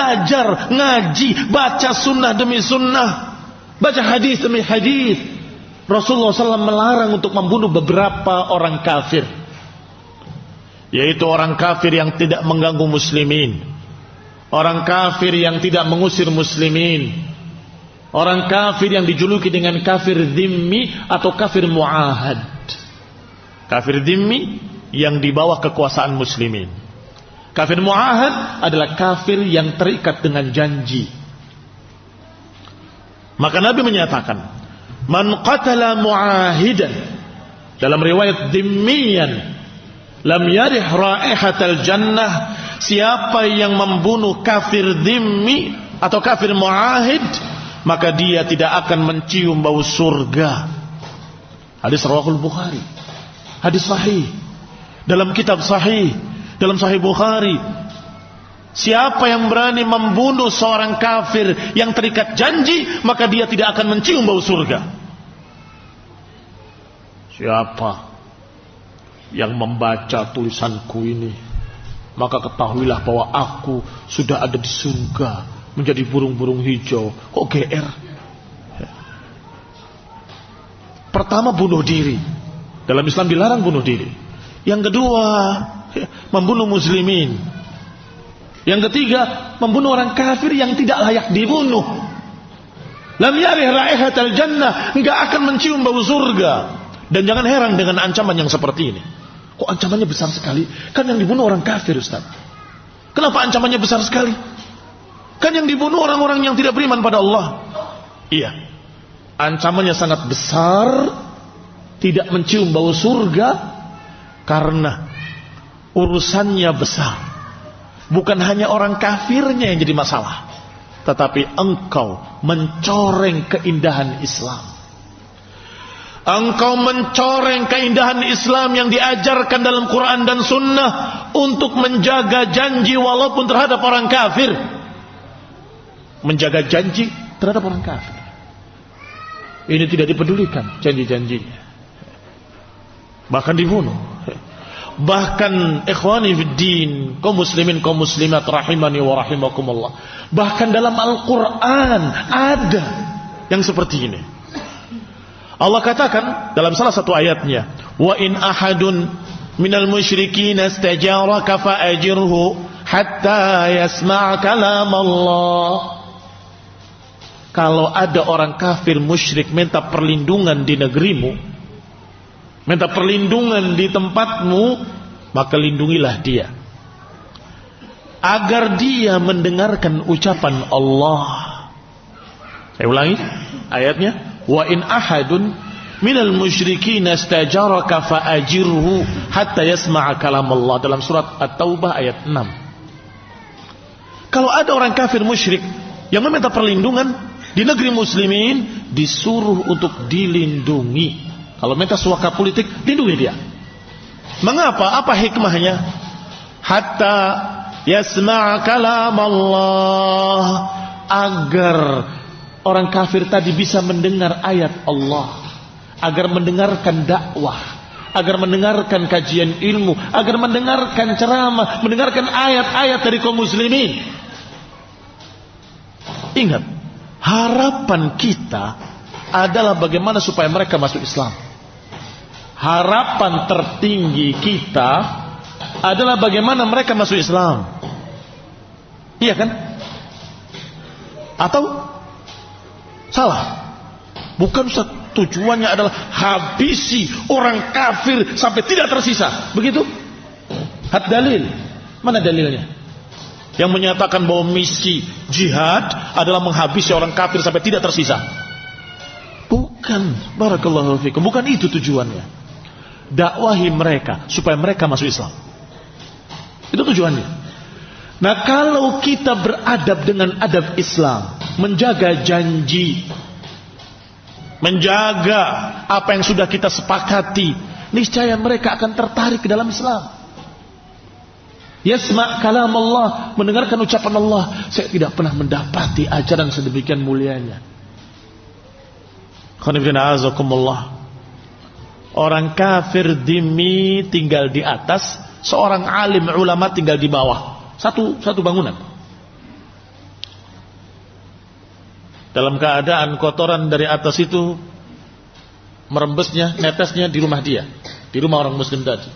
belajar, ngaji, baca sunnah demi sunnah, baca hadis demi hadis. Rasulullah SAW melarang untuk membunuh beberapa orang kafir, yaitu orang kafir yang tidak mengganggu muslimin, orang kafir yang tidak mengusir muslimin, orang kafir yang dijuluki dengan kafir dhimmi atau kafir mu'ahad. Kafir dhimmi yang di bawah kekuasaan muslimin. Kafir mu'ahad adalah kafir yang terikat dengan janji. Maka Nabi menyatakan, man qatala mu'ahidan, dalam riwayat dhimmiyan, lam yarih raihatal jannah, siapa yang membunuh kafir dhimmi atau kafir mu'ahid, maka dia tidak akan mencium bau surga. Hadis rawahul Bukhari, hadis sahih, dalam kitab sahih, dalam Sahih Bukhari. Siapa yang berani membunuh seorang kafir yang terikat janji, maka dia tidak akan mencium bau surga. Siapa yang membaca tulisanku ini, maka ketahuilah bahwa aku sudah ada di surga, menjadi burung-burung hijau. Kok GR? Pertama, bunuh diri. Dalam Islam dilarang bunuh diri. Yang kedua, membunuh muslimin. Yang ketiga, membunuh orang kafir yang tidak layak dibunuh. Lam yarih raihatal jannah, enggak akan mencium bau surga. Dan jangan heran dengan ancaman yang seperti ini. Kok ancamannya besar sekali? Kan yang dibunuh orang kafir, Ustaz. Kenapa ancamannya besar sekali? Kan yang dibunuh orang-orang yang tidak beriman pada Allah. Iya, ancamannya sangat besar, tidak mencium bau surga, karena urusannya besar. Bukan hanya orang kafirnya yang jadi masalah, tetapi engkau mencoreng keindahan Islam. Engkau mencoreng keindahan Islam yang diajarkan dalam Quran dan Sunnah untuk menjaga janji walaupun terhadap orang kafir. Menjaga janji terhadap orang kafir, ini tidak dipedulikan janji-janjinya, bahkan dibunuh. Bahkan ikhwani fiddin, kaum muslimin kaum muslimat rahimani wa rahimakumullah, bahkan dalam Al-Quran ada yang seperti ini. Allah katakan dalam salah satu ayatnya, wa in ahadun minal musyrikin istajaraka fa'ajirhu hatta yasma' kalam Allah. Kalau ada orang kafir musyrik minta perlindungan di negerimu, minta perlindungan di tempatmu, maka lindungilah dia agar dia mendengarkan ucapan Allah. Saya ulangi ayatnya, wa in ahadun minal musyrikin istajaraka fa'ajirhu hatta yasma'a kalam Allah, dalam surat At-Taubah ayat 6. Kalau ada orang kafir musyrik yang meminta perlindungan di negeri muslimin, disuruh untuk dilindungi. Kalau minta suaka politik, lindungi dia. Mengapa? Apa hikmahnya? Hatta yasma' kalam Allah, agar orang kafir tadi bisa mendengar ayat Allah, agar mendengarkan dakwah, agar mendengarkan kajian ilmu, agar mendengarkan ceramah, mendengarkan ayat-ayat dari kaum muslimin. Ingat, harapan kita adalah bagaimana supaya mereka masuk Islam. Harapan tertinggi kita adalah bagaimana mereka masuk Islam. Iya kan? Atau salah? Bukan, Ustaz, tujuannya adalah habisi orang kafir sampai tidak tersisa. Begitu? Had dalil. Mana dalilnya? Yang menyatakan bahwa misi jihad adalah menghabisi orang kafir sampai tidak tersisa. Bukan, barakallahu fikum, bukan itu tujuannya. Dakwahi mereka supaya mereka masuk Islam. Itu tujuannya. Nah, kalau kita beradab dengan adab Islam, menjaga janji, menjaga apa yang sudah kita sepakati, niscaya mereka akan tertarik ke dalam Islam. Yasma' kalam Allah, mendengarkan ucapan Allah. Saya tidak pernah mendapati ajaran sedemikian mulianya. Orang kafir dhimmi tinggal di atas, seorang alim ulama tinggal di bawah. Satu bangunan. dalam keadaan kotoran dari atas itu merembesnya, netesnya di rumah dia, di rumah orang muslim tadi.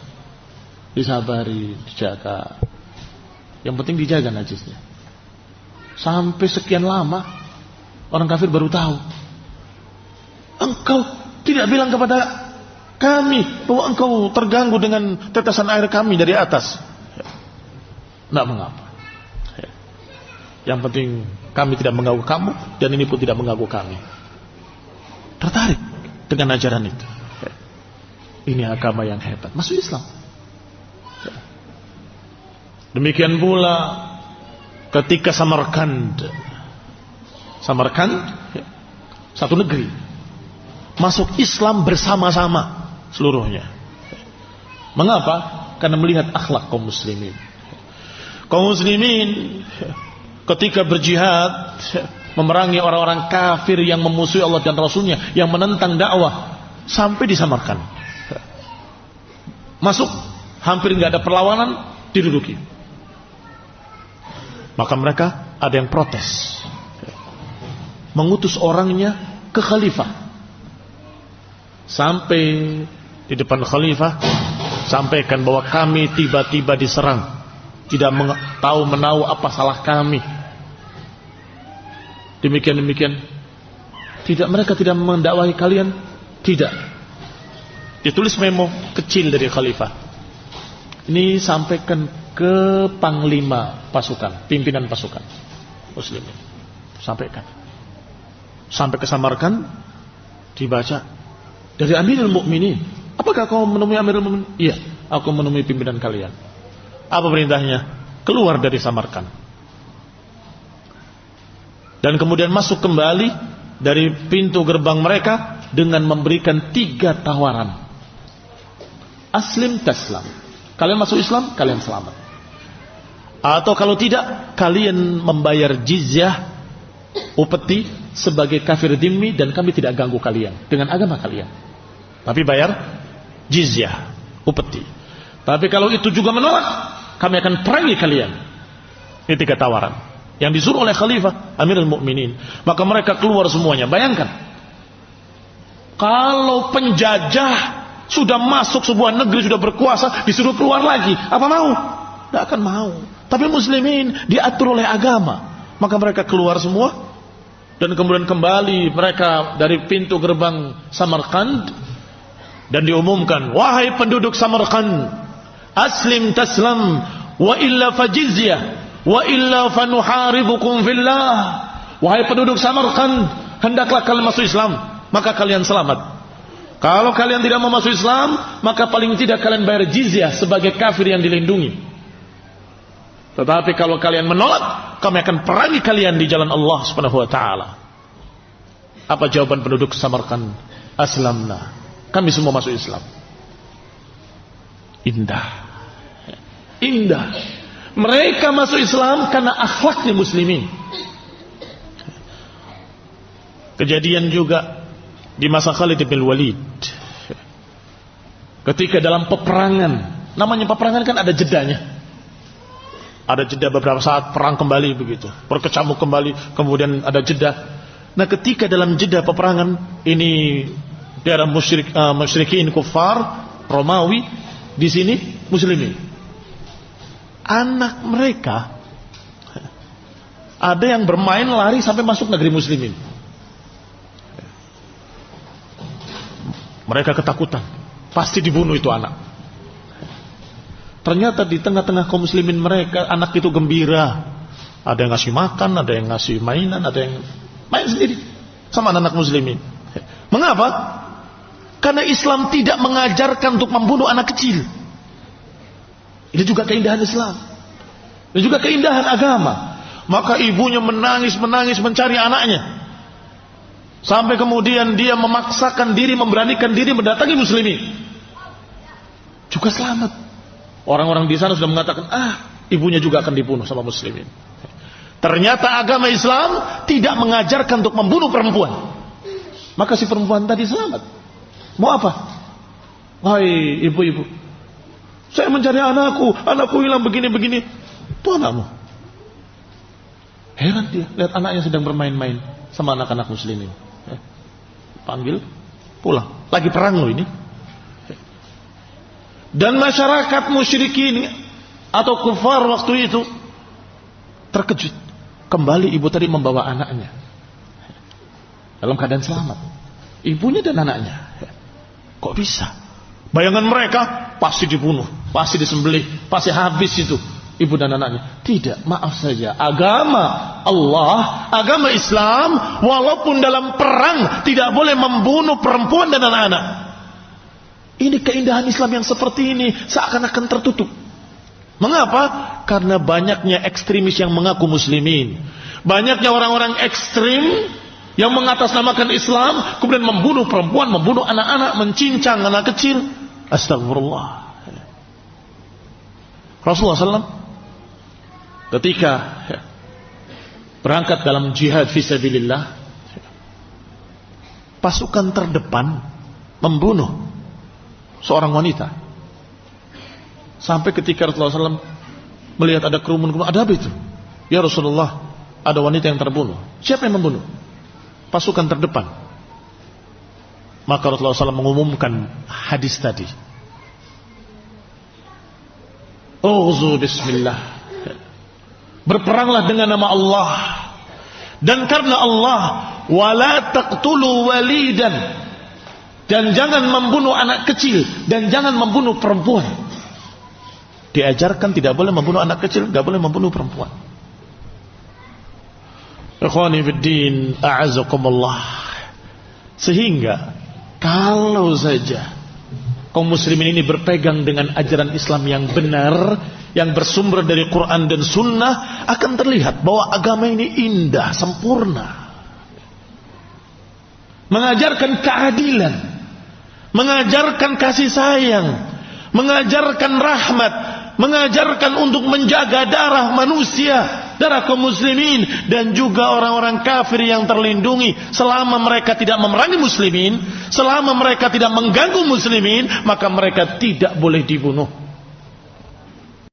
Disabari, dijaga. Yang penting dijaga najisnya. Sampai sekian lama orang kafir baru tahu. Engkau tidak bilang kepada kami bahwa engkau terganggu dengan tetesan air kami dari atas. Tidak mengapa. Yang penting kami tidak mengganggu kamu, dan ini pun tidak mengganggu kami. Tertarik dengan ajaran itu. Ini agama yang hebat. Masuk Islam. Demikian pula ketika Samarkand, satu negeri, masuk Islam bersama-sama seluruhnya. Mengapa? Karena melihat akhlak kaum muslimin. Kaum muslimin ketika berjihad memerangi orang-orang kafir yang memusuhi Allah dan Rasulnya, yang menentang dakwah, sampai disamarkan. Masuk, hampir nggak ada perlawanan, diduduki. Maka mereka ada yang protes, mengutus orangnya ke khalifah. Sampai di depan khalifah, sampaikan bahwa kami tiba-tiba diserang, tidak tahu menahu apa salah kami. Demikian. Mereka tidak mendakwahi kalian? Tidak. Ditulis memo kecil dari khalifah. Ini sampaikan ke panglima pasukan, pimpinan pasukan muslimin. Sampaikan. Sampai ke Samarkand, dibaca dari Amirul Mukminin. Apakah kau menemui Amirul Mukminin? Iya, aku menemui pimpinan kalian. Apa perintahnya? Keluar dari Samarkand. Dan kemudian masuk kembali dari pintu gerbang mereka dengan memberikan 3 tawaran. Aslim taslam. Kalian masuk Islam, kalian selamat. Atau kalau tidak, kalian membayar jizyah, upeti, sebagai kafir dhimmi, dan kami tidak ganggu kalian dengan agama kalian. Tapi bayar jizyah, upeti. Tapi kalau itu juga menolak, kami akan perangi kalian. Ini 3 tawaran yang disuruh oleh Khalifah Amirul Mukminin. Maka mereka keluar semuanya. Bayangkan, kalau penjajah sudah masuk sebuah negeri, sudah berkuasa, disuruh keluar lagi, apa mau? Tidak akan mau. Tapi muslimin diatur oleh agama. Maka mereka keluar semua, dan kemudian kembali mereka dari pintu gerbang Samarkand, dan diumumkan, wahai penduduk Samarkand, aslim taslam, wa illa fajizyah, wa illa fanuharibukum fillah. Wahai penduduk Samarkand, hendaklah kalian masuk Islam, maka kalian selamat. Kalau kalian tidak mau masuk Islam, maka paling tidak kalian bayar jizyah sebagai kafir yang dilindungi. Tetapi kalau kalian menolak, kami akan perangi kalian di jalan Allah Subhanahu wa taala. Apa jawaban penduduk Samarkand? Aslamna. Kami semua masuk Islam. Indah. Indah. Mereka masuk Islam karena akhlaknya muslimin. Kejadian juga di masa Khalid bin Walid, ketika dalam peperangan, namanya peperangan kan ada jedanya, ada jeda beberapa saat, perang kembali begitu, berkecamuk kembali, kemudian ada jeda. Nah, ketika dalam jeda peperangan ini, daerah musyrikin kufar Romawi, di sini muslimin. Anak mereka ada yang bermain lari sampai masuk negeri muslimin. Mereka ketakutan, pasti dibunuh itu anak. Ternyata di tengah-tengah kaum muslimin mereka, anak itu gembira. Ada yang ngasih makan, ada yang ngasih mainan, ada yang main sendiri sama anak muslimin. Mengapa? Karena Islam tidak mengajarkan untuk membunuh anak kecil. Ini juga keindahan Islam. Ini juga keindahan agama. Maka ibunya menangis mencari anaknya. Sampai kemudian dia memaksakan diri, memberanikan diri mendatangi muslimin. Juga selamat. Orang-orang di sana sudah mengatakan, ibunya juga akan dibunuh sama muslimin. Ternyata agama Islam tidak mengajarkan untuk membunuh perempuan. Maka si perempuan tadi selamat. Mau apa? Wahai ibu-ibu, saya mencari anakku hilang begini-begini. Itu anakmu. Heran dia, lihat anaknya sedang bermain-main. sama anak-anak muslimin. Panggil, pulang. Lagi perang loh ini. Dan masyarakat musyrikin atau kufar waktu itu terkejut. Kembali ibu tadi membawa anaknya dalam keadaan selamat, ibunya dan anaknya. Kok bisa? Bayangan mereka pasti dibunuh, pasti disembelih, pasti habis itu ibu dan anaknya. Tidak, maaf saja, agama Allah, agama Islam, walaupun dalam perang tidak boleh membunuh perempuan dan anak-anak. Ini keindahan Islam yang seperti ini seakan-akan tertutup. Mengapa? Karena banyaknya ekstremis yang mengaku muslimin, banyaknya orang-orang ekstrim yang mengatasnamakan Islam, kemudian membunuh perempuan, membunuh anak-anak, mencincang anak kecil. Astagfirullah. Rasulullah SAW ketika berangkat dalam jihad fisabilillah, pasukan terdepan membunuh seorang wanita. Sampai ketika Rasulullah SAW melihat ada kerumun, ada apa itu? Ya Rasulullah, ada wanita yang terbunuh. Siapa yang membunuh? Pasukan terdepan. Maka Rasulullah SAW mengumumkan hadis tadi. Uzu bismillah. Berperanglah dengan nama Allah. Dan karena Allah, wala taqtulu walidan. Dan jangan membunuh anak kecil, dan jangan membunuh perempuan. Diajarkan tidak boleh membunuh anak kecil, tidak boleh membunuh perempuan. Ikhwani fiddin, a'azakumullah. Sehingga kalau saja kaum muslimin ini berpegang dengan ajaran Islam yang benar, yang bersumber dari Quran dan Sunnah, akan terlihat bahwa agama ini indah, sempurna, mengajarkan keadilan, mengajarkan kasih sayang, mengajarkan rahmat, mengajarkan untuk menjaga darah manusia, darah kaum muslimin, dan juga orang-orang kafir yang terlindungi. Selama mereka tidak memerangi muslimin, selama mereka tidak mengganggu muslimin, maka mereka tidak boleh dibunuh.